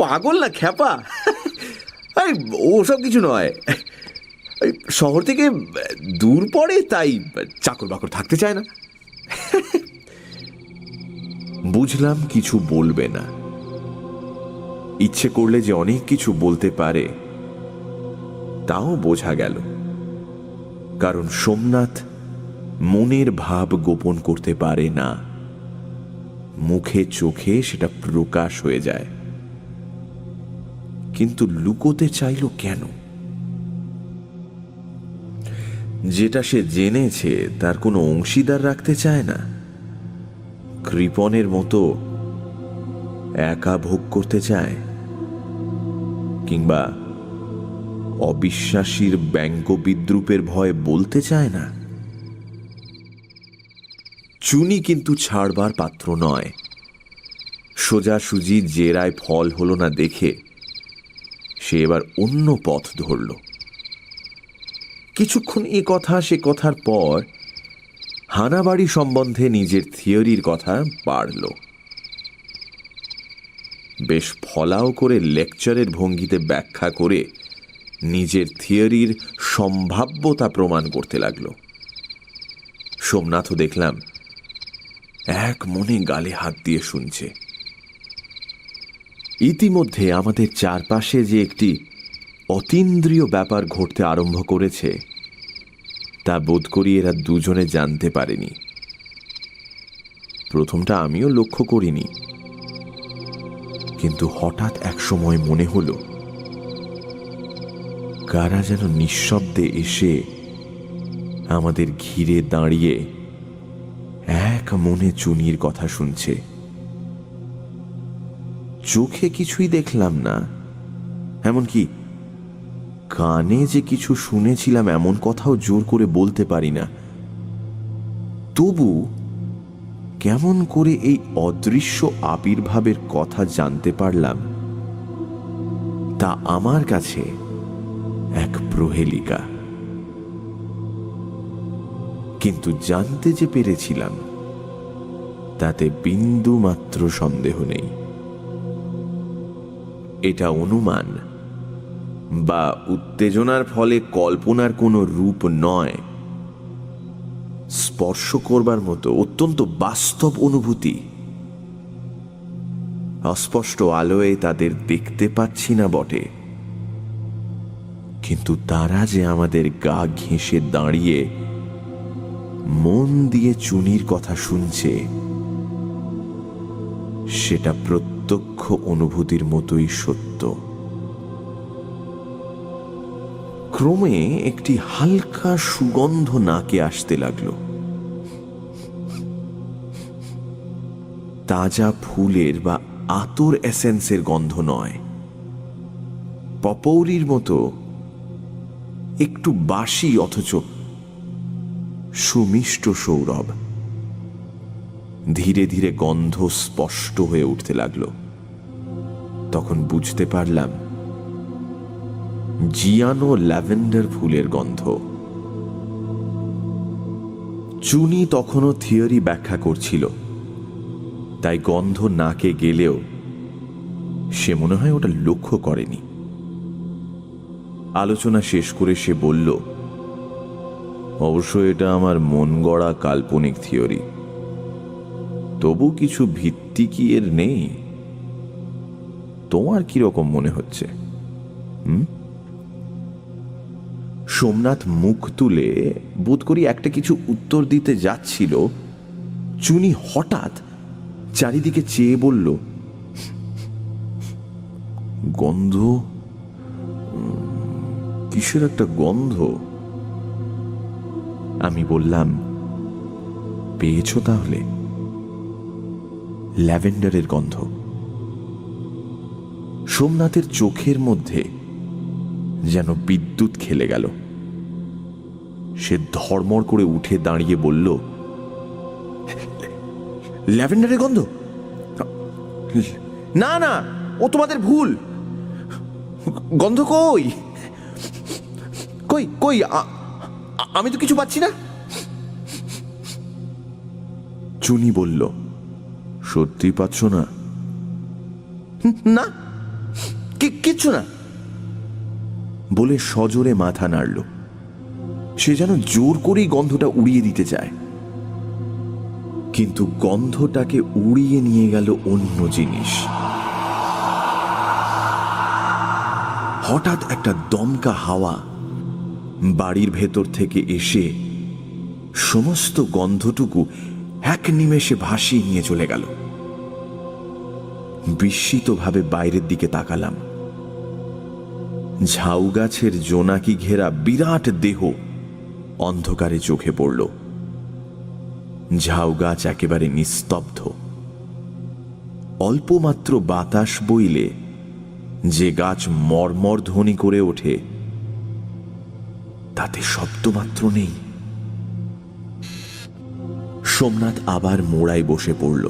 পাগল না খ্যাপা, ওসব কিছু নয়। শহর থেকে দূর পড়ে, তাই চাকর বাকর থাকতে চায় না। বুঝলাম কিছু বলবে না। ইচ্ছে করলে যে অনেক কিছু বলতে পারে তাও বোঝা গেল, কারণ সোমনাথ মনের ভাব গোপন করতে পারে না। মুখে চোখে সেটা প্রকাশ হয়ে যায়। কিন্তু লুকোতে চাইল কেন? যেটা সে জেনেছে তার কোনো অংশীদার রাখতে চায় না। কৃপণের মতো একা ভোগ করতে চায়, কিংবা অবিশ্বাসীর ব্যঙ্গ বিদ্রুপের ভয় বলতে চায় না। চুনি কিন্তু ছাড়বার পাত্র নয়। সোজাসুজি জেরায় ফল হলো না দেখে সে এবার অন্য পথ ধরল। কিছুক্ষণ এ কথা সে কথার পর হানাবাড়ি সম্বন্ধে নিজের থিওরির কথা বাড়ল। বেশ ফলাও করে লেকচারের ভঙ্গিতে ব্যাখ্যা করে নিজের থিওরির সম্ভাব্যতা প্রমাণ করতে লাগল। সোমনাথও দেখলাম এক মনে গালে হাত দিয়ে শুনছে। ইতিমধ্যে আমাদের চারপাশে যে একটি অতীন্দ্রিয় ব্যাপার ঘটতে আরম্ভ করেছে তা বোধ করি এরা দুজনে জানতে পারেনি। প্রথমটা আমিও লক্ষ্য করিনি, কিন্তু হঠাৎ এক সময় মনে হলো কারা যেন নিঃশব্দে এসে আমাদের ঘিরে দাঁড়িয়ে এক মনে চুনির কথা শুনছে। চোখে কিছুই দেখলাম না, এমনকি কানে যে কিছু শুনেছিলাম এমন কথাও জোর করে বলতে পারি না। তবু কেমন করে এই অদৃশ্য আবির্ভাবের কথা জানতে পারলাম তা আমার কাছে এক প্রহেলিকা। কিন্তু জানতে যে পেরেছিলাম তাতে বিন্দু মাত্র সন্দেহ নেই। এটা অনুমান বা উত্তেজনার ফলে কল্পনার কোনো রূপ নয়, স্পর্শ করবার মতো অত্যন্ত বাস্তব অনুভূতি। অস্পষ্ট আলোয় তাদের দেখতে পাচ্ছি না বটে, কিন্তু তারা যে আমাদের গা ঘেঁষে দাঁড়িয়ে মন দিয়ে চুনির কথা শুনছে, সেটা প্রত্যক্ষ অনুভূতির মতোই সত্য। ক্রমে একটি হালকা সুগন্ধ নাকে আসতে লাগলো। তাজা ফুলের বা আতর এসেন্সের গন্ধ নয়, পপৌরির মতো একটু বাসি অথচ সুমিষ্ট সৌরভ। ধীরে ধীরে গন্ধ স্পষ্ট হয়ে উঠতে লাগলো। তখন বুঝতে পারলাম জিয়ানো ল্যাভেন্ডার ফুলের গন্ধ। চুনি তখনও থিওরি ব্যাখ্যা করছিল, তাই গন্ধ নাকে গেলেও সে মনে হয় ওটা লক্ষ্য করেনি। আলোচনা শেষ করে সে বলল, অবশ্য এটা আমার মন গড়া কাল্পনিক থিওরি, তবু কিছু ভিত্তি কি এর নেই? তোমার কিরকম মনে হচ্ছে? সোমনাথ মুখ তুলে বোধ করি একটা কিছু উত্তর দিতে যাচ্ছিল, চুনি হঠাৎ চারিদিকে চেয়ে বলল, গন্ধ, কিসের একটা গন্ধ। আমি বললাম, পেয়েছ তাহলে? ল্যাভেন্ডারের গন্ধ। সোমনাথের চোখের মধ্যে যেন বিদ্যুৎ খেলে গেল। সে ধর্মর করে উঠে দাঁড়িয়ে বলল, ল্যাভেন্ডারের গন্ধ? না না, ও তোমাদের ভুল। গন্ধ কই কই কই, আমি তো কিছু পাচ্ছি না। চুনি বলল, সত্যি পাচ্ছ না? না, কিচ্ছু না বলে সজোরে মাথা নাড়ল। সে যেন জোর করেই গন্ধটা উড়িয়ে দিতে চায়, কিন্তু গন্ধটাকে উড়িয়ে নিয়ে গেল অন্য জিনিস। হঠাৎ একটা দমকা হাওয়া বাড়ির ভেতর থেকে এসে সমস্ত গন্ধটুকু এক নিমেষে ভাসিয়ে নিয়ে চলে গেল। বিস্মিতভাবে বাইরের দিকে তাকালাম। ঝাউ গাছের জোনাকি ঘেরা বিরাট দেহ অন্ধকারে চোখে পড়ল। ঝাউ গাছ একেবারে নিস্তব্ধ। অল্পমাত্র বাতাস বইলে যে গাছ মর্মর ধ্বনি করে ওঠে, তাতে শব্দমাত্র নেই। সোমনাথ আবার মোড়ায় বসে পড়ল।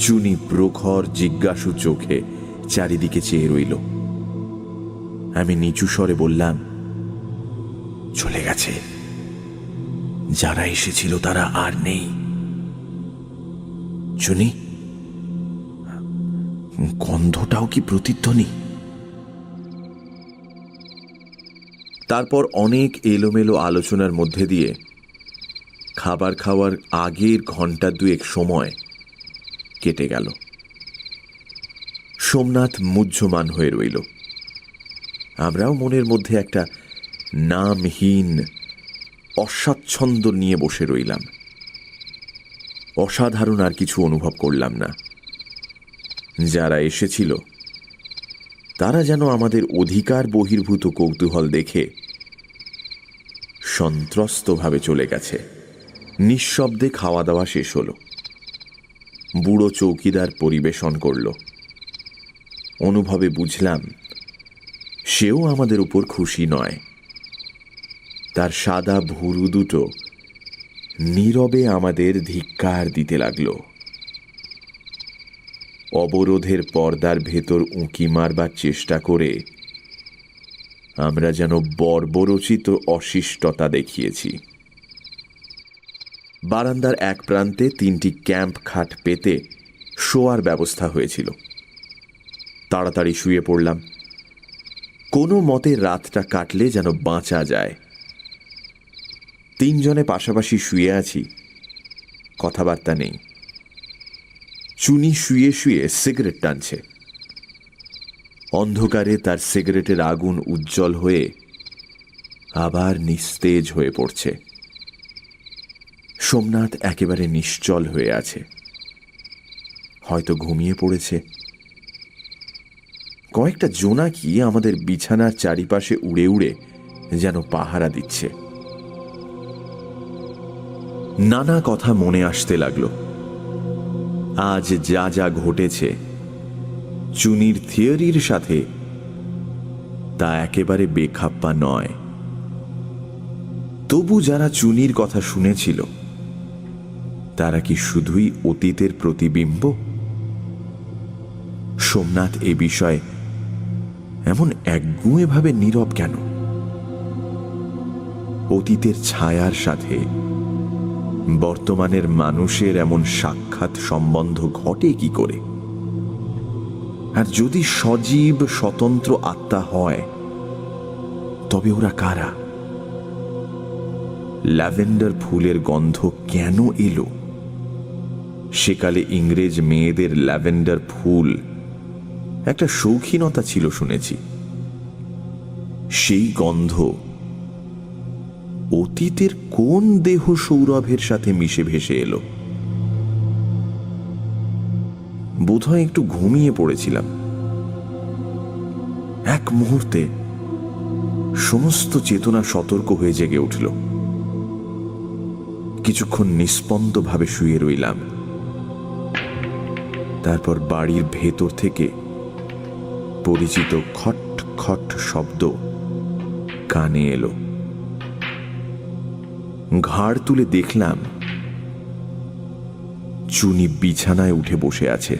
চুনি প্রখর জিজ্ঞাসু চোখে চারিদিকে চেয়ে রইল। আমি নিচু স্বরে বললাম, চলে গেছে। যারা এসেছিল তারা আর নেই। চুনি, গন্ধটাও কি প্রতিধ্বনি? তারপর অনেক এলোমেলো আলোচনার মধ্যে দিয়ে খাবার খাওয়ার আগের ঘন্টা দুয়েক সময় কেটে গেল। সোমনাথ মুহ্যমান হয়ে রইল। আমরাও মনের মধ্যে একটা নামহীন অস্বাচ্ছন্দ্য নিয়ে বসে রইলাম। অসাধারণ আর কিছু অনুভব করলাম না। যারা এসেছিল তারা যেন আমাদের অধিকার বহির্ভূত কৌতূহল দেখে সন্ত্রস্তভাবে চলে গেছে। নিঃশব্দে খাওয়া দাওয়া শেষ হলো। বুড়ো চৌকিদার পরিবেশন করল। অনুভবে বুঝলাম সেও আমাদের উপর খুশি নয়। তার সাদা ভুরু দুটো নীরবে আমাদের ধিক্কার দিতে লাগলো। অবরোধের পর্দার ভেতর উঁকি মারবার চেষ্টা করে আমরা যেন বর্বরচিত অশিষ্টতা দেখিয়েছি। বারান্দার এক প্রান্তে 3টি ক্যাম্প খাট পেতে শোয়ার ব্যবস্থা হয়েছিল। তাড়াতাড়ি শুয়ে পড়লাম। কোনো মতে রাতটা কাটলে যেন বাঁচা যায়। 3 জনে পাশাপাশি শুয়ে আছি, কথাবার্তা নেই। চুনি শুয়ে শুয়ে সিগারেট টানছে। অন্ধকারে তার সিগারেটের আগুন উজ্জ্বল হয়ে আবার নিস্তেজ হয়ে পড়ছে। সোমনাথ একেবারে নিশ্চল হয়ে আছে, হয়তো ঘুমিয়ে পড়েছে। কয়েকটা জোনাকি আমাদের বিছানার চারিপাশে উড়ে উড়ে যেন পাহারা দিচ্ছে। নানা কথা মনে আসতে লাগলো। আজ যা যা ঘটেছে চুনির থিওরির সাথে তা একেবারে বেখাপ্পা নয়। তবু যারা চুনির কথা শুনেছিল তারা কি শুধুই অতীতের প্রতিবিম্ব? সোমনাথ এ বিষয়ে এমন একগুঁয়েভাবে নীরব কেন? অতীতের ছায়ার সাথে বর্তমানের মানুষের এমন সাক্ষাৎ সম্বন্ধ ঘটে কি করে? আর যদি সজীব স্বতন্ত্র আত্মা হয় তবে ওরা কারা? ল্যাভেন্ডার ফুলের গন্ধ কেন এলো? সেকালে ইংরেজ মেয়েদের ল্যাভেন্ডার ফুল একটা শৌখিনতা ছিল শুনেছি। সেই গন্ধ অতীতের কোন দেহ সৌরভের সাথে মিশে ভেসে এলো? বোধহয় একটু ঘুমিয়ে পড়েছিলাম। এক মুহূর্তে সমস্ত চেতনা সতর্ক হয়ে জেগে উঠল। কিছুক্ষণ নিস্পন্দভাবে শুয়ে রইলাম। তারপর বাড়ির ভেতর থেকে পরিচিত খট খট শব্দ কানে এলো। ঘাড় তুলে দেখলাম চুনি বিছানায় উঠে বসে আছে।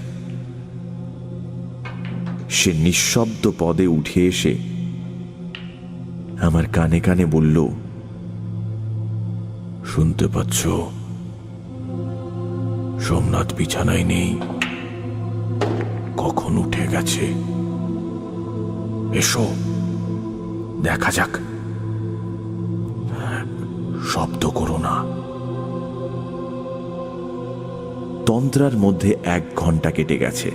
সে নিঃশব্দ পদে উঠে এসে আমার কানে কানে বলল, শুনতে পাচ্ছ? সোমনাথ বিছানায় নেই, কখন উঠে গেছে। এসো দেখা যাক। শব্দ করো না। তন্ত্রার মধ্যে 1 ঘন্টা কেটে গেছে।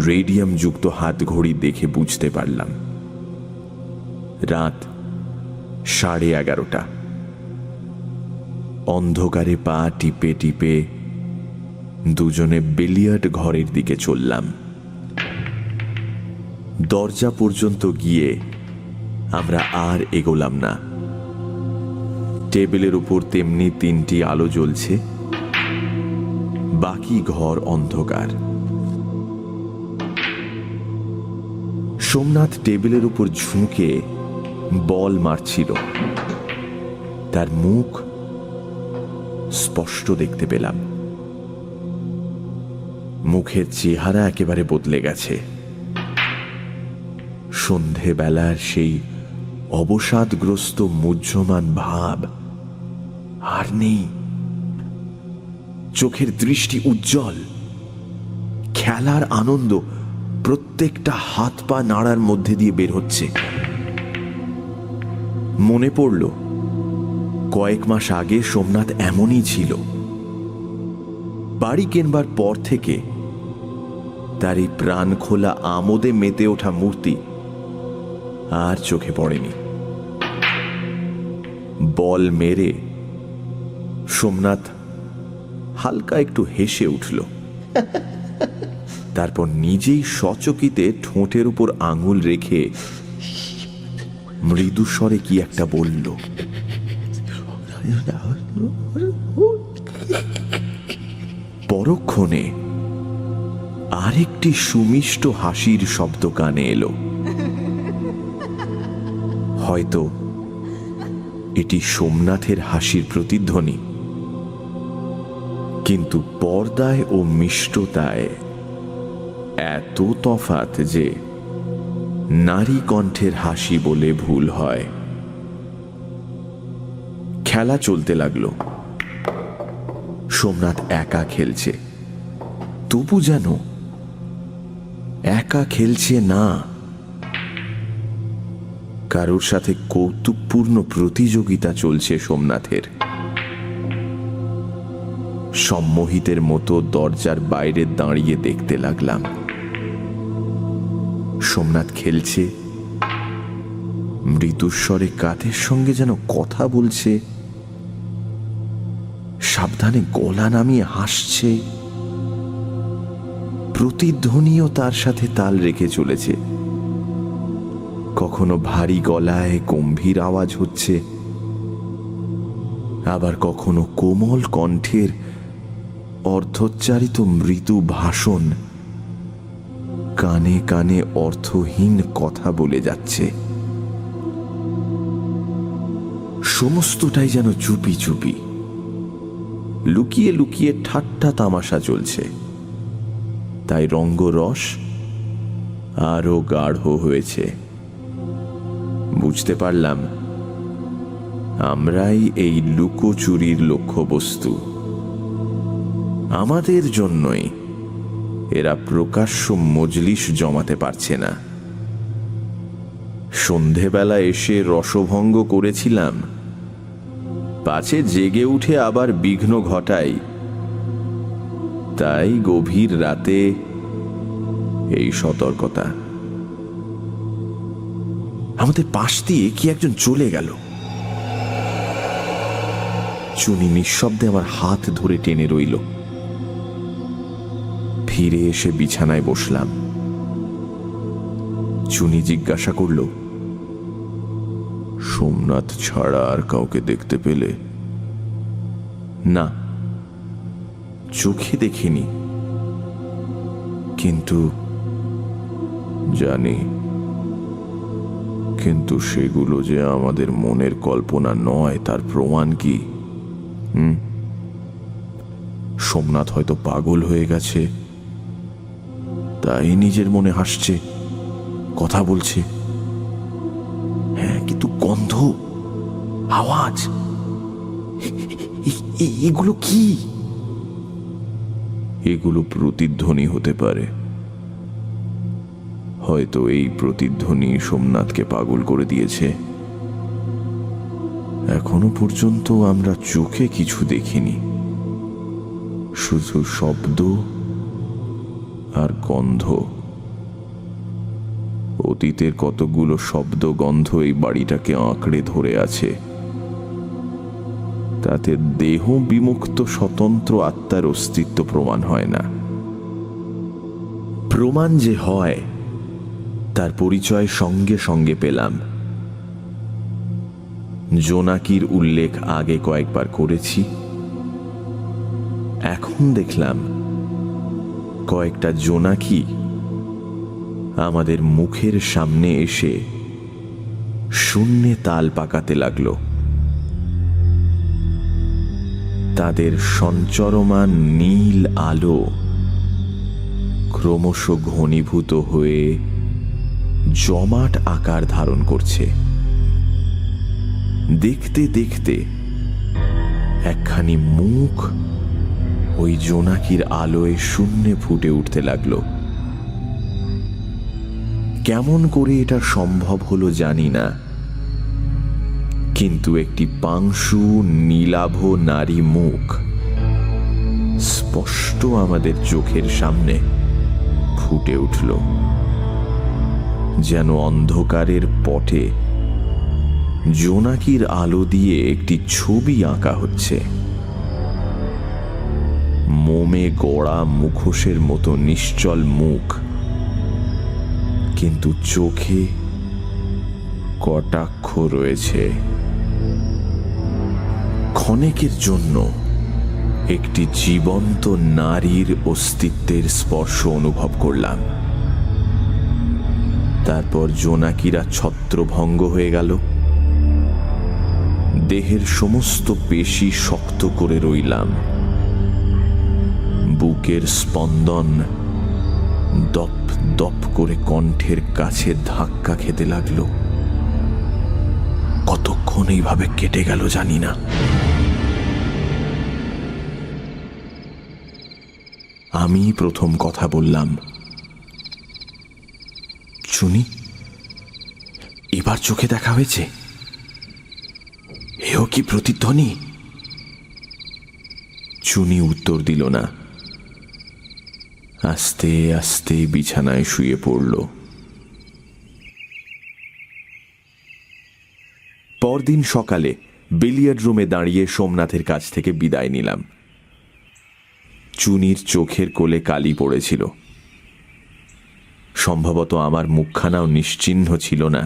রেডিয়াম যুক্ত হাত ঘড়ি দেখে বুঝতে পারলাম রাত 11:30। অন্ধকারে পা টিপে টিপে দুজনে বিলিয়ার্ড ঘরের দিকে চললাম। দরজা পর্যন্ত গিয়ে আমরা আর এগোলাম না। টেবিলের উপর তেমনি 3টি আলো জ্বলছে, বাকি ঘর অন্ধকার। সোমনাথ টেবিলের উপর ঝুঁকে বল মারছিল। তার মুখ স্পষ্ট দেখতে পেলাম। মুখের চেহারা একেবারে বদলে গেছে। সন্ধেবেলার সেই অবসাদগ্রস্ত মুহ্যমান ভাব আর নেই। চোখের দৃষ্টি উজ্জ্বল, খেলার আনন্দ প্রত্যেকটা হাত পা নাড়ার মধ্যে দিয়ে বের হচ্ছে। মনে পড়ল কয়েক মাস আগে সোমনাথ এমনই ছিল। বাড়ি কেনবার পর থেকে তার এই প্রাণ খোলা আমোদে মেতে ওঠা মূর্তি আর চোখে পড়েনি। বল মেরে সোমনাথ হালকা একটু হেসে উঠল। তারপর নিজেই সচকিতে ঠোঁটের উপর আঙুল রেখে মৃদু স্বরে কি একটা বলল। পরক্ষণে আরেকটি সুমিষ্ট হাসির শব্দ কানে এলো। হয়তো এটি সোমনাথের হাসির প্রতিধ্বনি, কিন্তু পর্দায় ও মিষ্টতায় এত তফাৎ যে নারী কণ্ঠের হাসি বলে ভুল হয়। খেলা চলতে লাগলো। সোমনাথ একা খেলছে, তবু যেন একা খেলছে না, কারোর সাথে কৌতুকপূর্ণ প্রতিযোগিতা চলছে সোমনাথের। সম্মোহিতের মতো দরজার বাইরে দাঁড়িয়ে দেখতে লাগলাম। সোমনাথ খেলছে, মৃদুস্বরে কাঠের সঙ্গে যেন কথা বলছে, সাবধানে গলা নামিয়ে হাসছে, প্রতিধ্বনিও তার সাথে তাল রেখে চলেছে। কখনো ভারী গলায় গম্ভীর আওয়াজ হচ্ছে, আবার কখনো কোমল কণ্ঠের অর্ধোচ্চারিত মৃদু ভাষণ কানে কানে অর্থহীন কথা বলে যাচ্ছে। সমস্তটাই যেন চুপি চুপি, লুকিয়ে লুকিয়ে ঠাট্টা তামাশা চলছে। তাই রঙ্গরস আরো গাঢ় হয়েছে। বুঝতে পারলাম আমরাই এই লুকোচুরির লক্ষ্যবস্তু। আমাদের জন্যই এরা প্রকাশ্য মজলিস জমাতে পারছে না। সন্ধেবেলা এসে রসভঙ্গ করেছিলাম, পাছে জেগে উঠে আবার বিঘ্ন ঘটাই। তাই গভীর রাতে এই সতর্কতা। আমাদের পাশ দিয়ে কি একজন চলে গেল। চুনি নিঃশব্দে আমার হাত ধরে টেনে রইল। ফিরে এসে বিছানায় বসলাম। চুনি জিজ্ঞাসা করল, সোমনাথ ছাড়া আর কাউকে দেখতে পেলে? না, চোখে দেখিনি, কিন্তু জানি, কিন্তু সেগুলো যে আমাদের মনের কল্পনা নয় তার প্রমাণ কি? সোমনাথ হয়তো পাগল হয়ে গেছে, তাই নিজের মনে হাসছে, কথা বলছে। হ্যাঁ, কিন্তু গন্ধ, আওয়াজ, এগুলো কি? এগুলো প্রতিধ্বনি হতে পারে। হয়তো এই প্রতিধ্বনি সোমনাথকে পাগল করে দিয়েছে। এখনো পর্যন্ত আমরা চোখে কিছু দেখিনি, শুধু শব্দ আর গন্ধ। অতীতের কতগুলো শব্দ গন্ধ এই বাড়িটাকে আঁকড়ে ধরে আছে। তাতে দেহ বিমুক্ত স্বতন্ত্র আত্মার অস্তিত্ব প্রমাণ হয় না। প্রমাণ যে হয় তার পরিচয় সঙ্গে সঙ্গে পেলাম। জোনাকির উল্লেখ আগে কয়েকবার করেছি, এখন দেখলাম কয়েকটা জোনাকি আমাদের মুখের সামনে এসে শূন্যে তাল পাকাতে লাগলো। তাদের সঞ্চরমান নীল আলো ক্রমশ ঘনীভূত হয়ে জমাট আকার ধারণ করছে। দেখতে দেখতে একখানি মুখ ওই জোনাকির আলোয় শূন্যে ফুটে উঠতে লাগলো। কেমন করে এটা সম্ভব হলো জানি না, কিন্তু একটি পাংশু নীলাভ নারী মুখ স্পষ্ট আমাদের চোখের সামনে ফুটে উঠল, যেন অন্ধকারের পটে জোনাকির আলো দিয়ে একটি ছবি আঁকা হচ্ছে। মোমে গড়া মুখোশের মতো নিশ্চল মুখ, কিন্তু চোখে কটাক্ষ রয়েছে। ক্ষণেকের জন্য একটি জীবন্ত নারীর অস্তিত্বের স্পর্শ অনুভব করলাম। তারপর জোনাকিরা ছত্রভঙ্গ হয়ে গেল। দেহের সমস্ত পেশি শক্ত করে রইলাম। বুকের স্পন্দন দপ দপ করে কণ্ঠের কাছে ধাক্কা খেতে লাগলো। কতক্ষণ এইভাবে কেটে গেল জানি না। আমি প্রথম কথা বললাম। চুনি, এবার চোখে দেখা হয়েছে? এও কি প্রতিধ্বনি? চুনি উত্তর দিল না। আস্তে আস্তে বিছানায় শুয়ে পড়ল। পরদিন সকালে বিলিয়ার্ড রুমে দাঁড়িয়ে সোমনাথের কাছ থেকে বিদায় নিলাম। চুনির চোখের কোলে কালি পড়েছিল। সম্ভবত আমার মুখখানাও নিশ্চিহ্ন ছিল না,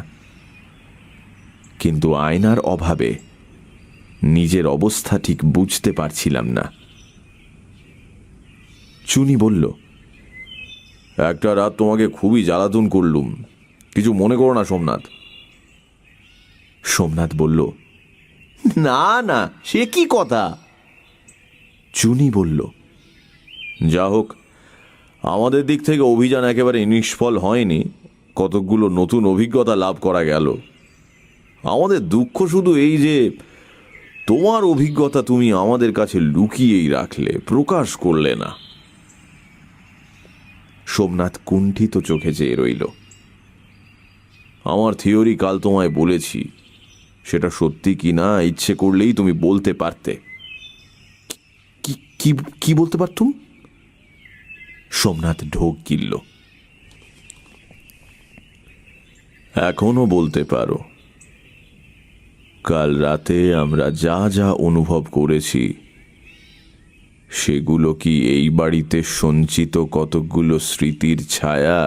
কিন্তু আয়নার অভাবে নিজের অবস্থা ঠিক বুঝতে পারছিলাম না। চুনি বলল, একটা রাত তোমাকে খুবই জ্বালাতন করলুম, কিছু মনে করো না সোমনাথ। সোমনাথ বলল, না না, সে কি কথা। চুনি বলল, যা হোক, আমাদের দিক থেকে অভিযান একেবারে নিষ্ফল হয়নি, কতকগুলো নতুন অভিজ্ঞতা লাভ করা গেল। আমাদের দুঃখ শুধু এই যে তোমার অভিজ্ঞতা তুমি আমাদের কাছে লুকিয়েই রাখলে, প্রকাশ করলে না। সোমনাথ কুণ্ঠিত চোখে চেয়ে রইল। আমার থিওরি কাল তোমায় বলেছি, সেটা সত্যি কি না ইচ্ছে করলেই তুমি বলতে পারতে। কি বলতে পারতুম? সোমনাথ ঢোক গিলল। এখনো বলতে পারো। কাল রাতে আমরা যা যা অনুভব করেছি সেগুলো কি এই বাড়িতে সঞ্চিত কতকগুলো স্মৃতির ছায়া,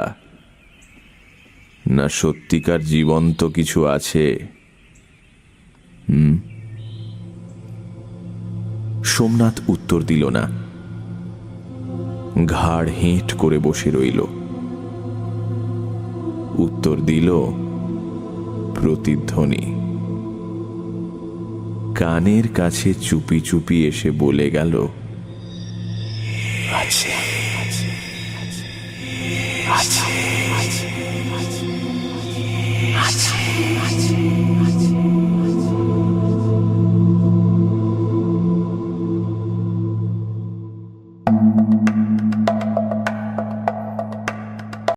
না সত্যিকার জীবন্ত কিছু আছে? সোমনাথ উত্তর দিল না, ঘাড় হেঁট করে বসে রইল। উত্তর দিল প্রতিধ্বনি। কানের কাছে চুপি চুপি এসে বলে গেল, আছে আছে আছে।